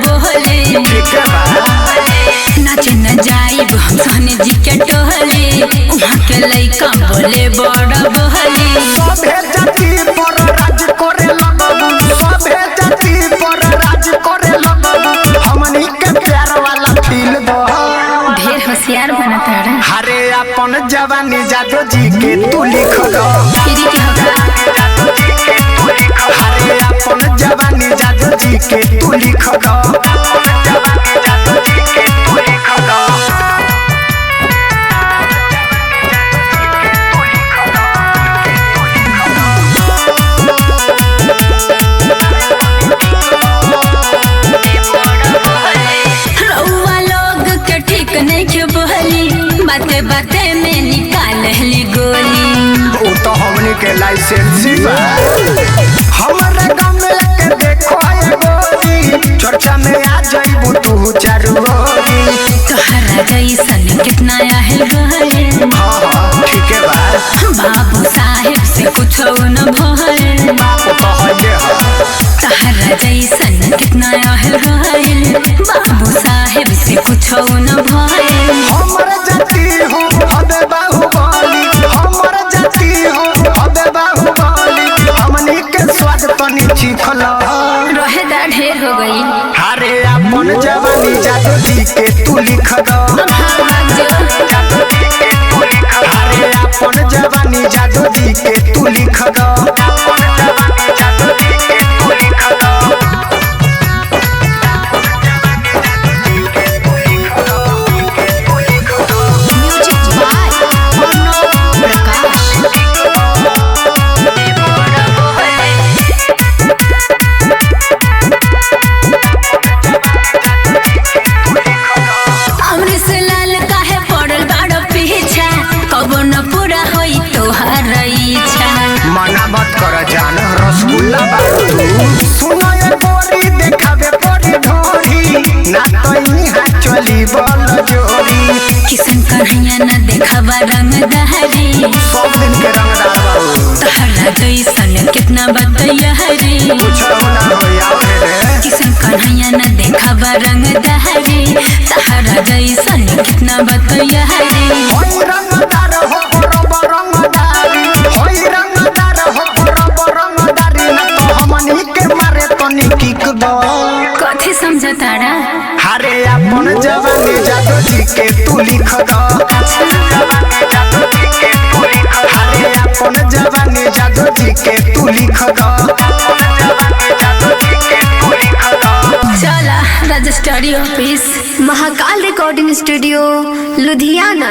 बोले नाचे न जाइब हम सोने जी के टोहले वहाँ के लइका बोले बड़ा बोले सभे जाति पर राज करे लगबू सभे जाति पर राज करे लगबू हमनी के प्यार वाला फील दो ढेर होशियार बनता रे हरे अपन जवानी जादू जी के तू लिख दो फिर के होगा हरे अपन जवानी जादू जी के तू लिख दो बाते बाते में निकाल ली गोली वो तो हमनी के लाइसेंस बा हमारे गांव में लेके देखो ये गोरी चर्चा में आ जाइबू तू चारू ओरी तोहरा जैसन कितना आहिल गए ठीक है बा बाबू साहेब से कुछ न भय बापू तो हइले ह तोहरा जैसन कितना आहिल गए बाबू साहेब से कुछ न भय हमर जाति हो हबे बाहुबली हमर जाति हो हबे बाहुबली हमनी के स्वाद तनी चिखल रहे दा ढेर हो गई हरे अपन जवानी जादू जी के तू लिख दो हरे अपन जवानी जादू जी के तू लिख दो मत कर जान रसगुल्ला बाबू सुनो ये गोरी देखावे पड़ी ढोरी ना तो यहाँ चली बल जोरी किसन कन्हैया न देखबा रंग दहरी सब दिन के रंगदार बाबू तहरा जैसन कितना बतैया रे कुछ ना होया रे किसन कन्हैया न देखबा रंग दहरी तहरा जैसन कितना बतैया रे होई रंगदार हो बरोबर रंगदारी होई रंगदार हो बरोबर रंगदारी ना तो हमनी के मारे तनी किक दो कथी समझतारा हरे अपन जवानी जादू जी के तू लिख दो हरे अपन जवानी जादू जी के तू लिख दो चला registry office Mahakal recording studio Ludhiana.